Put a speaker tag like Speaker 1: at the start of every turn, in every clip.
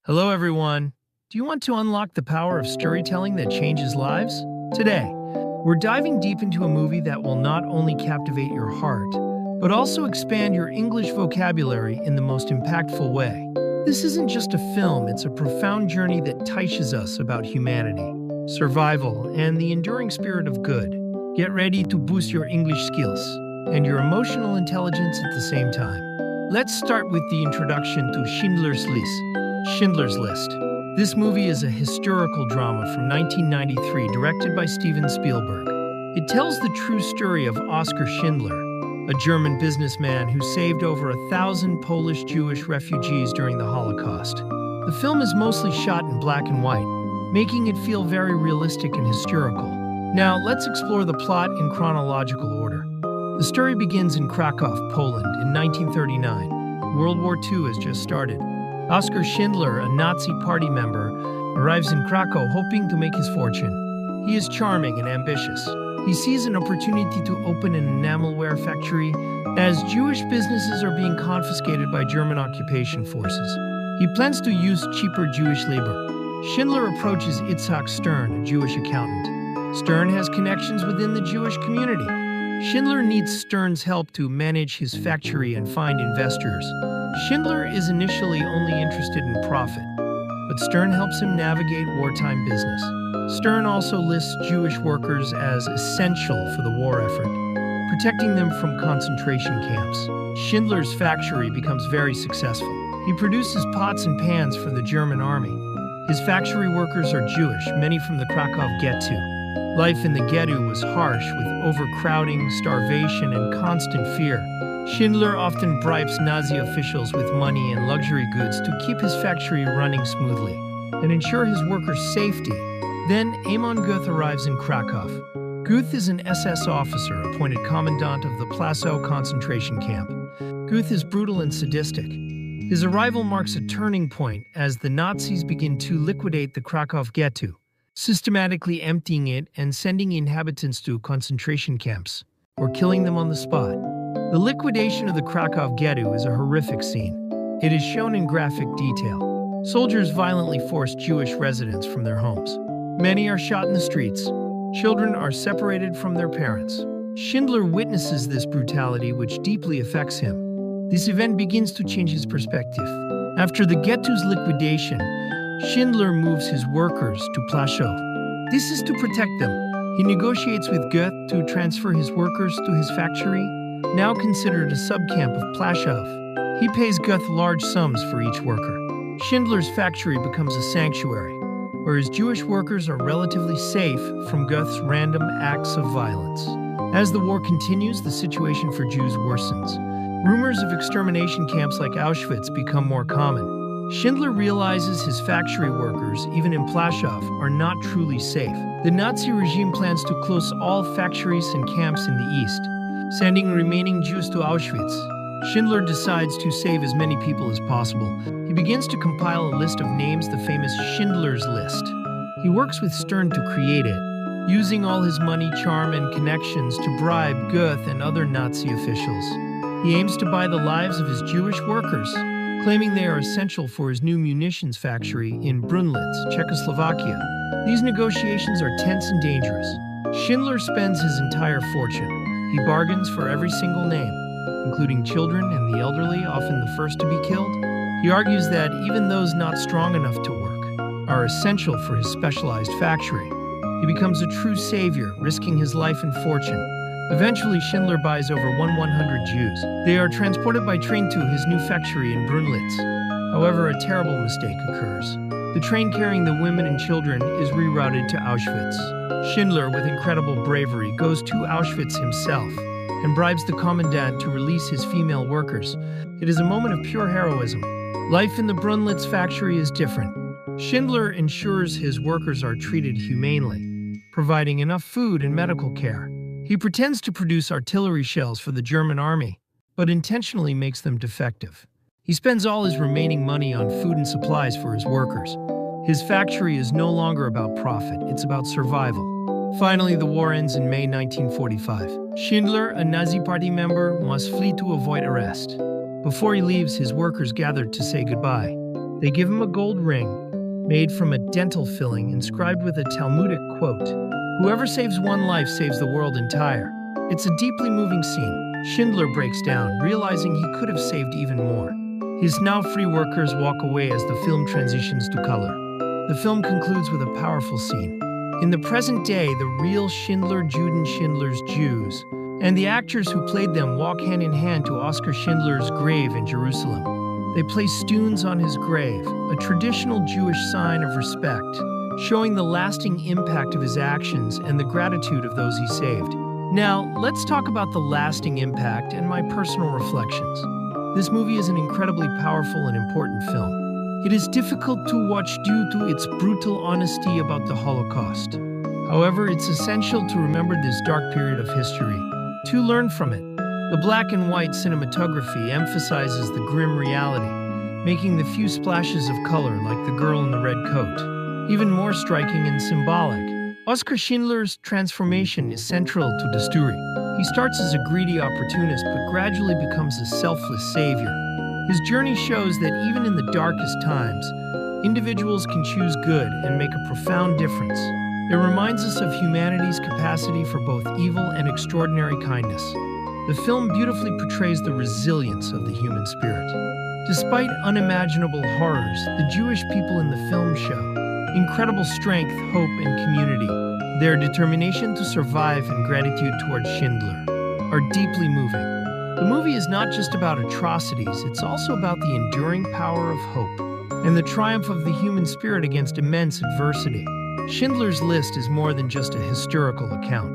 Speaker 1: Hello, everyone. Do you want to unlock the power of storytelling that changes lives? Today, we're diving deep into a movie that will not only captivate your heart, but also expand your English vocabulary in the most impactful way. This isn't just a film, it's a profound journey that teaches us about humanity, survival, and the enduring spirit of good. Get ready to boost your English skills and your emotional intelligence at the same time. Let's start with the introduction to Schindler's List. Schindler's List. This movie is a historical drama from 1993 directed by Steven Spielberg. It tells the true story of Oskar Schindler, a German businessman who saved over 1,000 Polish Jewish refugees during the Holocaust. The film is mostly shot in black and white, making it feel very realistic and historical. Now, let's explore the plot in chronological order. The story begins in Krakow, Poland, in 1939. World War II has just started. Oskar Schindler, a Nazi party member, arrives in Krakow hoping to make his fortune. He is charming and ambitious. He sees an opportunity to open an Enamelware factory as Jewish businesses are being confiscated by German occupation forces. He plans to use cheaper Jewish labor. Schindler approaches Itzhak Stern, a Jewish accountant. Stern has connections within the Jewish community. Schindler needs Stern's help to manage his factory and find investors. Schindler is initially only interested in profit, but Stern helps him navigate wartime business. Stern also lists Jewish workers as essential for the war effort, protecting them from concentration camps. Schindler's factory becomes very successful. He produces pots and pans for the German army. His factory workers are Jewish, many from the Krakow ghetto. Life in the ghetto was harsh, with overcrowding, starvation, and constant fear. Schindler often bribes Nazi officials with money and luxury goods to keep his factory running smoothly and ensure his workers' safety. Then Amon Guth arrives in Krakow. Guth is an SS officer appointed commandant of the Plaszow concentration camp. Guth is brutal and sadistic. His arrival marks a turning point as the Nazis begin to liquidate the Krakow ghetto, systematically emptying it and sending inhabitants to concentration camps, or killing them on the spot. The liquidation of the Krakow ghetto is a horrific scene. It is shown in graphic detail. Soldiers violently force Jewish residents from their homes. Many are shot in the streets. Children are separated from their parents. Schindler witnesses this brutality, which deeply affects him. This event begins to change his perspective. After the ghetto's liquidation, Schindler moves his workers to Plaszow. This is to protect them. He negotiates with Goethe to transfer his workers to his factory, now considered a subcamp of Plaszow. He pays Goethe large sums for each worker. Schindler's factory becomes a sanctuary, where his Jewish workers are relatively safe from Goethe's random acts of violence. As the war continues, the situation for Jews worsens. Rumors of extermination camps like Auschwitz become more common. Schindler realizes his factory workers, even in Plaszow, are not truly safe. The Nazi regime plans to close all factories and camps in the east, sending remaining Jews to Auschwitz. Schindler decides to save as many people as possible. He begins to compile a list of names, the famous Schindler's List. He works with Stern to create it, using all his money, charm, and connections to bribe Goethe and other Nazi officials. He aims to buy the lives of his Jewish workers, claiming they are essential for his new munitions factory in Brunlitz, Czechoslovakia. These negotiations are tense and dangerous. Schindler spends his entire fortune. He bargains for every single name, including children and the elderly, often the first to be killed. He argues that even those not strong enough to work are essential for his specialized factory. He becomes a true savior, risking his life and fortune. Eventually, Schindler buys over 100 Jews. They are transported by train to his new factory in Brunlitz. However, a terrible mistake occurs. The train carrying the women and children is rerouted to Auschwitz. Schindler, with incredible bravery, goes to Auschwitz himself and bribes the commandant to release his female workers. It is a moment of pure heroism. Life in the Brunlitz factory is different. Schindler ensures his workers are treated humanely, providing enough food and medical care. He pretends to produce artillery shells for the German army, but intentionally makes them defective. He spends all his remaining money on food and supplies for his workers. His factory is no longer about profit, it's about survival. Finally, the war ends in May 1945. Schindler, a Nazi party member, must flee to avoid arrest. Before he leaves, his workers gather to say goodbye. They give him a gold ring made from a dental filling inscribed with a Talmudic quote, "Whoever saves one life saves the world entire." It's a deeply moving scene. Schindler breaks down, realizing he could have saved even more. His now free workers walk away as the film transitions to color. The film concludes with a powerful scene. In the present day, the real Schindler, Juden Schindler's Jews, and the actors who played them walk hand in hand to Oskar Schindler's grave in Jerusalem. They place stones on his grave, a traditional Jewish sign of respect, showing the lasting impact of his actions and the gratitude of those he saved. Now, let's talk about the lasting impact and my personal reflections. This movie is an incredibly powerful and important film. It is difficult to watch due to its brutal honesty about the Holocaust. However, it's essential to remember this dark period of history, to learn from it. The black and white cinematography emphasizes the grim reality, making the few splashes of color, like the girl in the red coat, even more striking and symbolic. Oskar Schindler's transformation is central to the story. He starts as a greedy opportunist but gradually becomes a selfless savior. His journey shows that even in the darkest times, individuals can choose good and make a profound difference. It reminds us of humanity's capacity for both evil and extraordinary kindness. The film beautifully portrays the resilience of the human spirit. Despite unimaginable horrors, the Jewish people in the film show incredible strength, hope, and community. Their determination to survive and gratitude towards Schindler are deeply moving. The movie is not just about atrocities, it's also about the enduring power of hope and the triumph of the human spirit against immense adversity. Schindler's List is more than just a historical account.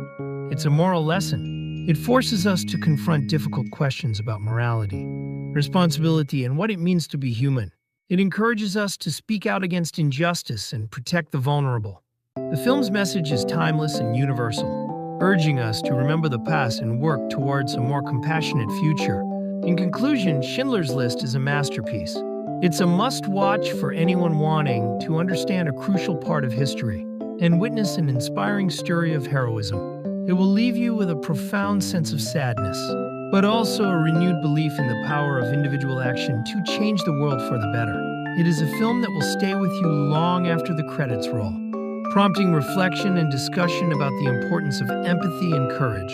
Speaker 1: It's a moral lesson. It forces us to confront difficult questions about morality, responsibility, and what it means to be human. It encourages us to speak out against injustice and protect the vulnerable. The film's message is timeless and universal, urging us to remember the past and work towards a more compassionate future. In conclusion, Schindler's List is a masterpiece. It's a must-watch for anyone wanting to understand a crucial part of history and witness an inspiring story of heroism. It will leave you with a profound sense of sadness, but also a renewed belief in the power of individual action to change the world for the better. It is a film that will stay with you long after the credits roll, prompting reflection and discussion about the importance of empathy and courage.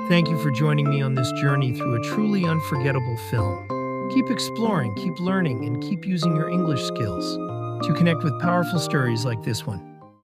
Speaker 1: Thank you for joining me on this journey through a truly unforgettable film. Keep exploring, keep learning, and keep using your English skills to connect with powerful stories like this one.